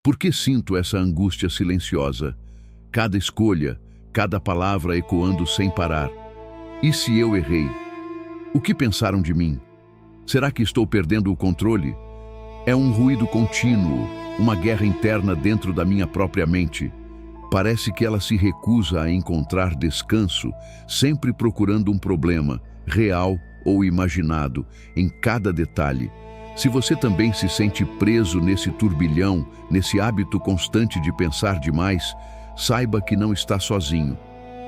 Por que sinto essa angústia silenciosa? Cada escolha, cada palavra ecoando sem parar. E se eu errei? O que pensaram de mim? Será que estou perdendo o controle? É um ruído contínuo, uma guerra interna dentro da minha própria mente. Parece que ela se recusa a encontrar descanso, sempre procurando um problema, real ou imaginado, em cada detalhe. Se você também se sente preso nesse turbilhão, nesse hábito constante de pensar demais, saiba que não está sozinho.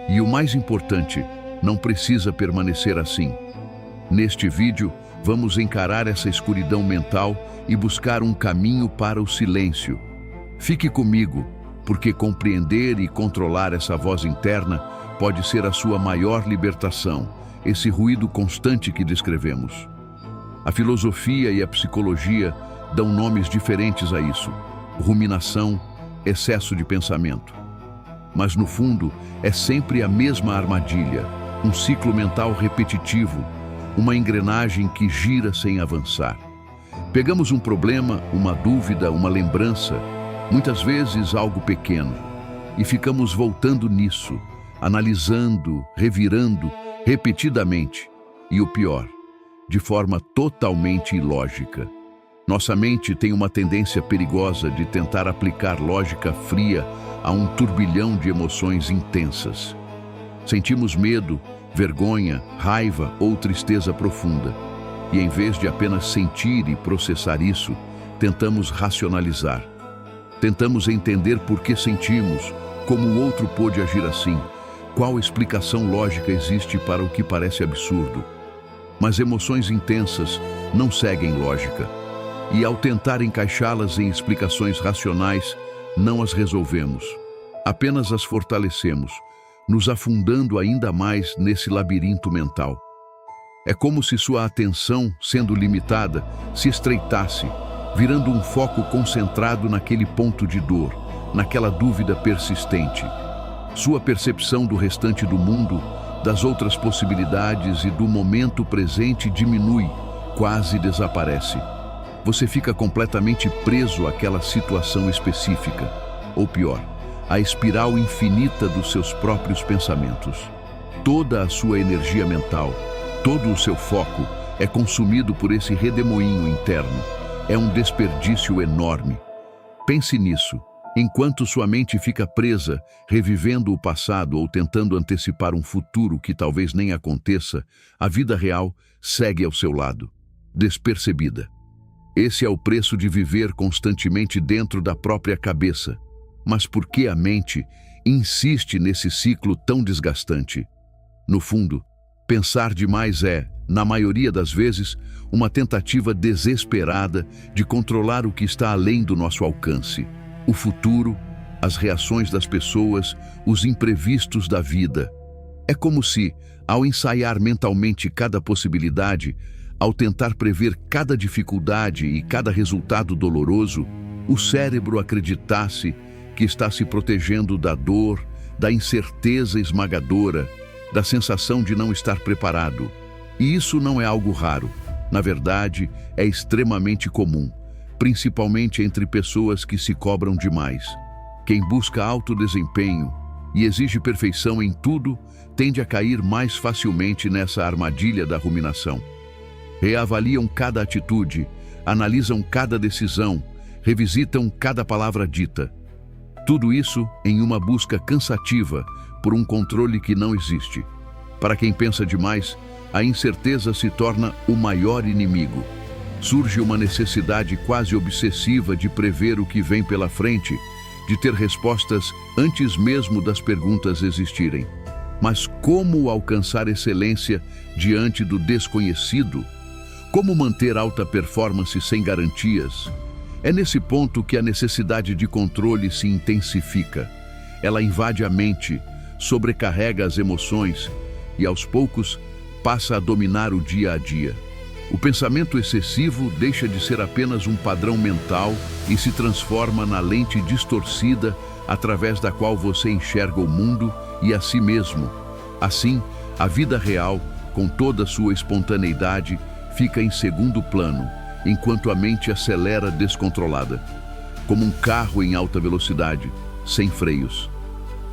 E o mais importante, não precisa permanecer assim. Neste vídeo, vamos encarar essa escuridão mental e buscar um caminho para o silêncio. Fique comigo, porque compreender e controlar essa voz interna pode ser a sua maior libertação, esse ruído constante que descrevemos. A filosofia e a psicologia dão nomes diferentes a isso: ruminação, excesso de pensamento. Mas no fundo, é sempre a mesma armadilha, um ciclo mental repetitivo, uma engrenagem que gira sem avançar. Pegamos um problema, uma dúvida, uma lembrança, muitas vezes algo pequeno, e ficamos voltando nisso, analisando, revirando, repetidamente. E o pior, de forma totalmente ilógica. Nossa mente tem uma tendência perigosa de tentar aplicar lógica fria a um turbilhão de emoções intensas. Sentimos medo, vergonha, raiva ou tristeza profunda. E em vez de apenas sentir e processar isso, tentamos racionalizar. Tentamos entender por que sentimos, como o outro pôde agir assim, qual explicação lógica existe para o que parece absurdo. Mas emoções intensas não seguem lógica. E ao tentar encaixá-las em explicações racionais, não as resolvemos. Apenas as fortalecemos, nos afundando ainda mais nesse labirinto mental. É como se sua atenção, sendo limitada, se estreitasse, virando um foco concentrado naquele ponto de dor, naquela dúvida persistente. Sua percepção do restante do mundo, das outras possibilidades e do momento presente diminui, quase desaparece. Você fica completamente preso àquela situação específica, ou pior, à espiral infinita dos seus próprios pensamentos. Toda a sua energia mental, todo o seu foco é consumido por esse redemoinho interno. É um desperdício enorme. Pense nisso. Enquanto sua mente fica presa, revivendo o passado ou tentando antecipar um futuro que talvez nem aconteça, a vida real segue ao seu lado, despercebida. Esse é o preço de viver constantemente dentro da própria cabeça. Mas por que a mente insiste nesse ciclo tão desgastante? No fundo, pensar demais é, na maioria das vezes, uma tentativa desesperada de controlar o que está além do nosso alcance. O futuro, as reações das pessoas, os imprevistos da vida. É como se, ao ensaiar mentalmente cada possibilidade, ao tentar prever cada dificuldade e cada resultado doloroso, o cérebro acreditasse que está se protegendo da dor, da incerteza esmagadora, da sensação de não estar preparado. E isso não é algo raro. Na verdade, é extremamente comum, principalmente entre pessoas que se cobram demais. Quem busca alto desempenho e exige perfeição em tudo, tende a cair mais facilmente nessa armadilha da ruminação. Reavaliam cada atitude, analisam cada decisão, revisitam cada palavra dita. Tudo isso em uma busca cansativa por um controle que não existe. Para quem pensa demais, a incerteza se torna o maior inimigo. Surge uma necessidade quase obsessiva de prever o que vem pela frente, de ter respostas antes mesmo das perguntas existirem. Mas como alcançar excelência diante do desconhecido? Como manter alta performance sem garantias? É nesse ponto que a necessidade de controle se intensifica. Ela invade a mente, sobrecarrega as emoções e, aos poucos, passa a dominar o dia a dia. O pensamento excessivo deixa de ser apenas um padrão mental e se transforma na lente distorcida através da qual você enxerga o mundo e a si mesmo. Assim, a vida real, com toda a sua espontaneidade, fica em segundo plano, enquanto a mente acelera descontrolada. como um carro em alta velocidade, sem freios.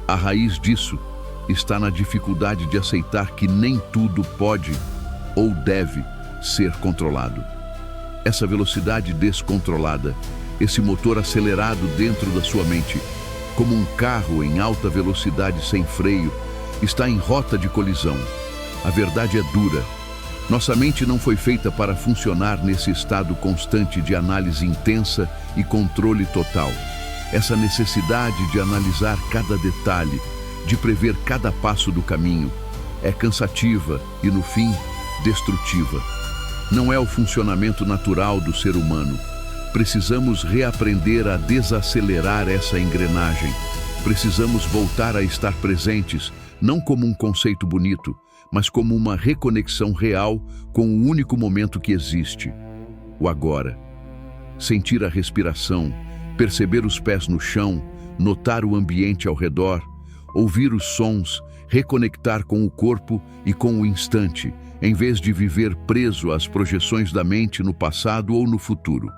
A raiz disso está na dificuldade de aceitar que nem tudo pode ou deve ser controlado. Essa velocidade descontrolada, esse motor acelerado dentro da sua mente, como um carro em alta velocidade sem freio, está em rota de colisão. A verdade é dura. Nossa mente não foi feita para funcionar nesse estado constante de análise intensa e controle total. Essa necessidade de analisar cada detalhe, de prever cada passo do caminho, é cansativa e, no fim, destrutiva. Não é o funcionamento natural do ser humano. Precisamos reaprender a desacelerar essa engrenagem. Precisamos voltar a estar presentes, não como um conceito bonito, mas como uma reconexão real com o único momento que existe, o agora. Sentir a respiração, perceber os pés no chão, notar o ambiente ao redor, ouvir os sons, reconectar com o corpo e com o instante, em vez de viver preso às projeções da mente no passado ou no futuro.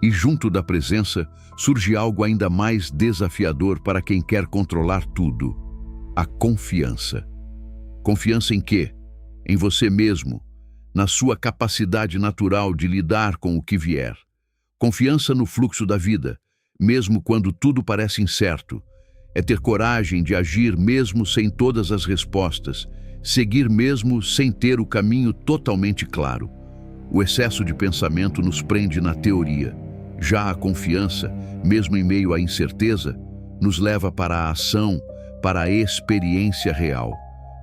E junto da presença surge algo ainda mais desafiador para quem quer controlar tudo: a confiança. Confiança em quê? Em você mesmo, na sua capacidade natural de lidar com o que vier. Confiança no fluxo da vida, mesmo quando tudo parece incerto. É ter coragem de agir mesmo sem todas as respostas, seguir mesmo sem ter o caminho totalmente claro. O excesso de pensamento nos prende na teoria. Já a confiança, mesmo em meio à incerteza, nos leva para a ação, para a experiência real.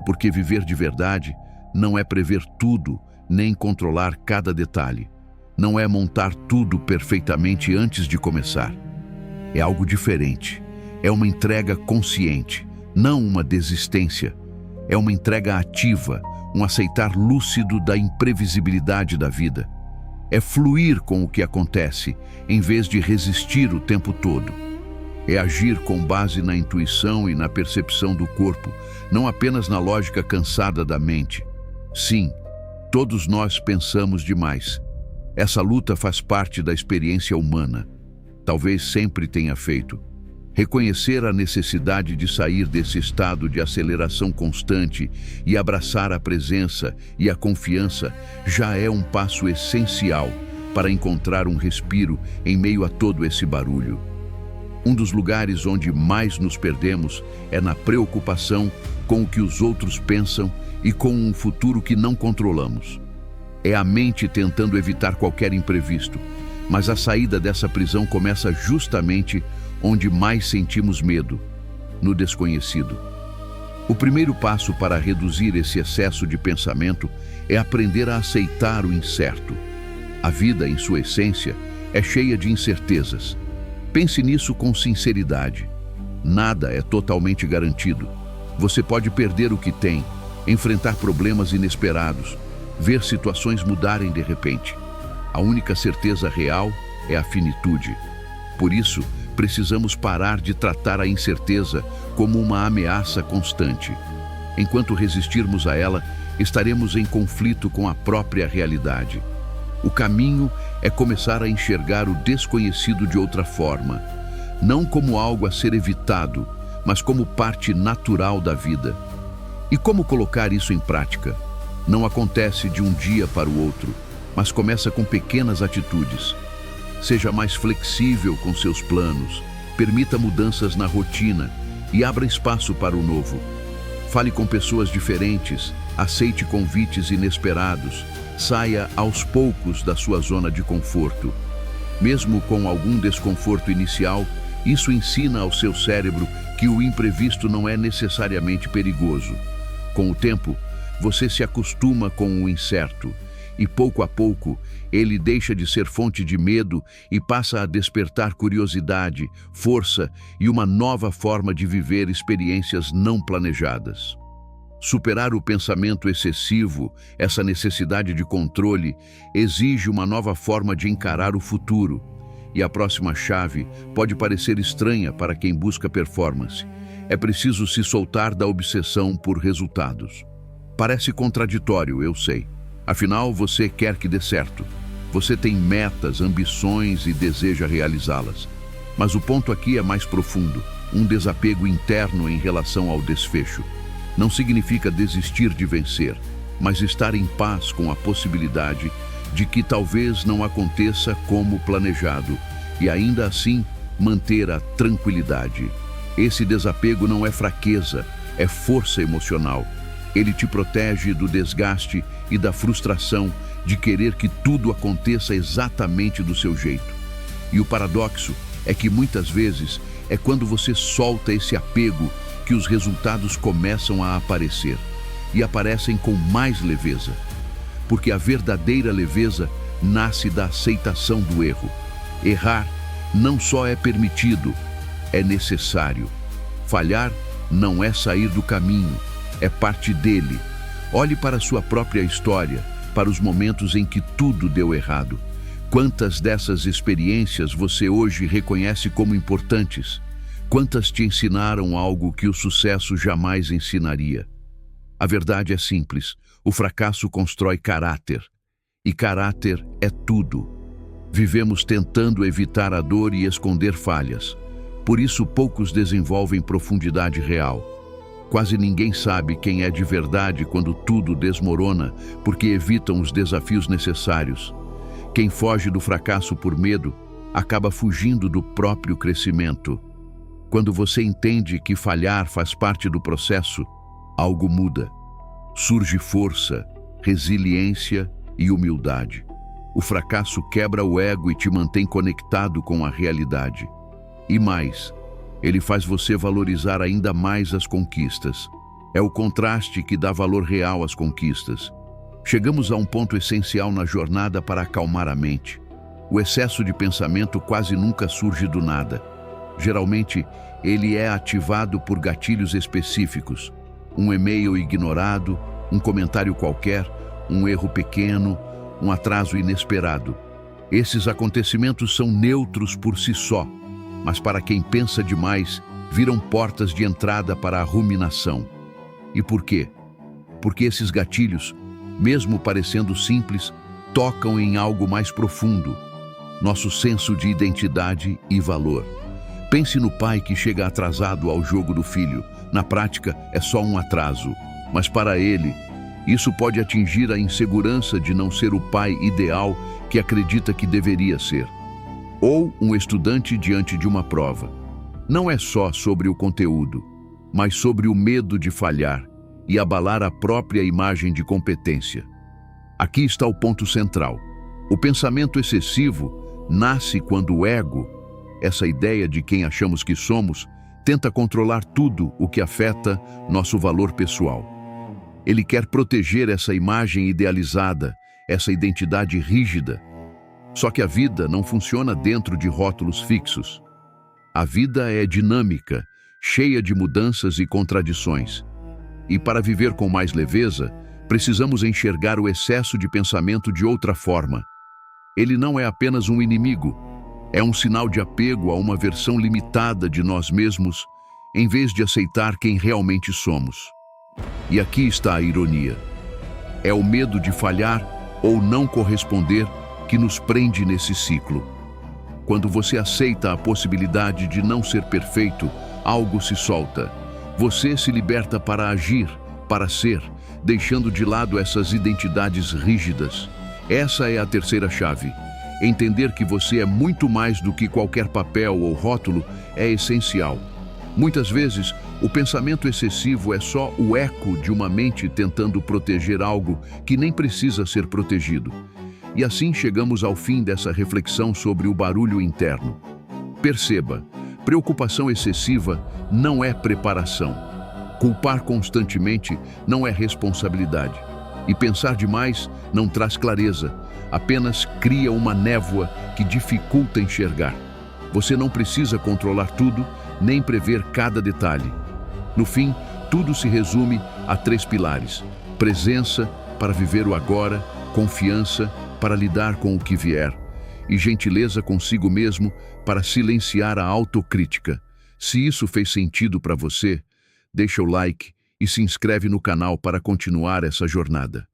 Porque viver de verdade não é prever tudo, nem controlar cada detalhe. Não é montar tudo perfeitamente antes de começar. É algo diferente. É uma entrega consciente, não uma desistência. É uma entrega ativa, um aceitar lúcido da imprevisibilidade da vida. É fluir com o que acontece, em vez de resistir o tempo todo. É agir com base na intuição e na percepção do corpo, não apenas na lógica cansada da mente. Sim, todos nós pensamos demais. Essa luta faz parte da experiência humana. Talvez sempre tenha feito. Reconhecer a necessidade de sair desse estado de aceleração constante e abraçar a presença e a confiança já é um passo essencial para encontrar um respiro em meio a todo esse barulho. Um dos lugares onde mais nos perdemos é na preocupação com o que os outros pensam e com um futuro que não controlamos. É a mente tentando evitar qualquer imprevisto, mas a saída dessa prisão começa justamente onde mais sentimos medo, no desconhecido. O primeiro passo para reduzir esse excesso de pensamento é aprender a aceitar o incerto. A vida, em sua essência, é cheia de incertezas. Pense nisso com sinceridade. Nada é totalmente garantido. Você pode perder o que tem, enfrentar problemas inesperados, ver situações mudarem de repente. A única certeza real é a finitude. Por isso, precisamos parar de tratar a incerteza como uma ameaça constante. Enquanto resistirmos a ela, estaremos em conflito com a própria realidade. O caminho é começar a enxergar o desconhecido de outra forma, não como algo a ser evitado, mas como parte natural da vida. E como colocar isso em prática? Não acontece de um dia para o outro, mas começa com pequenas atitudes. Seja mais flexível com seus planos, permita mudanças na rotina e abra espaço para o novo. Fale com pessoas diferentes, aceite convites inesperados, saia aos poucos da sua zona de conforto. Mesmo com algum desconforto inicial, isso ensina ao seu cérebro que o imprevisto não é necessariamente perigoso. Com o tempo, você se acostuma com o incerto e, pouco a pouco, ele deixa de ser fonte de medo e passa a despertar curiosidade, força e uma nova forma de viver experiências não planejadas. Superar o pensamento excessivo, essa necessidade de controle, exige uma nova forma de encarar o futuro. E a próxima chave pode parecer estranha para quem busca performance. É preciso se soltar da obsessão por resultados. Parece contraditório, eu sei. Afinal, você quer que dê certo. Você tem metas, ambições e deseja realizá-las. Mas o ponto aqui é mais profundo, um desapego interno em relação ao desfecho. Não significa desistir de vencer, mas estar em paz com a possibilidade de que talvez não aconteça como planejado e ainda assim manter a tranquilidade. Esse desapego não é fraqueza, é força emocional. Ele te protege do desgaste e da frustração de querer que tudo aconteça exatamente do seu jeito. E o paradoxo é que muitas vezes é quando você solta esse apego que os resultados começam a aparecer, e aparecem com mais leveza. Porque a verdadeira leveza nasce da aceitação do erro. Errar não só é permitido, é necessário. Falhar não é sair do caminho, é parte dele. Olhe para a sua própria história, para os momentos em que tudo deu errado. Quantas dessas experiências você hoje reconhece como importantes? Quantas te ensinaram algo que o sucesso jamais ensinaria? A verdade é simples: o fracasso constrói caráter. E caráter é tudo. Vivemos tentando evitar a dor e esconder falhas. Por isso poucos desenvolvem profundidade real. Quase ninguém sabe quem é de verdade quando tudo desmorona, porque evitam os desafios necessários. Quem foge do fracasso por medo, acaba fugindo do próprio crescimento. Quando você entende que falhar faz parte do processo, algo muda. Surge força, resiliência e humildade. O fracasso quebra o ego e te mantém conectado com a realidade. E mais, ele faz você valorizar ainda mais as conquistas. É o contraste que dá valor real às conquistas. Chegamos a um ponto essencial na jornada para acalmar a mente. O excesso de pensamento quase nunca surge do nada. Geralmente, ele é ativado por gatilhos específicos. Um e-mail ignorado, um comentário qualquer, um erro pequeno, um atraso inesperado. Esses acontecimentos são neutros por si só, mas para quem pensa demais, viram portas de entrada para a ruminação. E por quê? Porque esses gatilhos, mesmo parecendo simples, tocam em algo mais profundo: nosso senso de identidade e valor. Pense no pai que chega atrasado ao jogo do filho. Na prática, é só um atraso, mas para ele, isso pode atingir a insegurança de não ser o pai ideal que acredita que deveria ser. Ou um estudante diante de uma prova. Não é só sobre o conteúdo, mas sobre o medo de falhar e abalar a própria imagem de competência. Aqui está o ponto central. O pensamento excessivo nasce quando o ego, essa ideia de quem achamos que somos, tenta controlar tudo o que afeta nosso valor pessoal. Ele quer proteger essa imagem idealizada, essa identidade rígida. Só que a vida não funciona dentro de rótulos fixos. A vida é dinâmica, cheia de mudanças e contradições. E para viver com mais leveza, precisamos enxergar o excesso de pensamento de outra forma. Ele não é apenas um inimigo, é um sinal de apego a uma versão limitada de nós mesmos, em vez de aceitar quem realmente somos. E aqui está a ironia. É o medo de falhar ou não corresponder que nos prende nesse ciclo. Quando você aceita a possibilidade de não ser perfeito, algo se solta. Você se liberta para agir, para ser, deixando de lado essas identidades rígidas. Essa é a terceira chave. Entender que você é muito mais do que qualquer papel ou rótulo é essencial. Muitas vezes, o pensamento excessivo é só o eco de uma mente tentando proteger algo que nem precisa ser protegido. E assim chegamos ao fim dessa reflexão sobre o barulho interno. Perceba, preocupação excessiva não é preparação. Culpar constantemente não é responsabilidade. E pensar demais não traz clareza, apenas cria uma névoa que dificulta enxergar. Você não precisa controlar tudo, nem prever cada detalhe. No fim, tudo se resume a 3 pilares: presença para viver o agora, confiança para lidar com o que vier, e gentileza consigo mesmo para silenciar a autocrítica. Se isso fez sentido para você, deixa o like e se inscreve no canal para continuar essa jornada.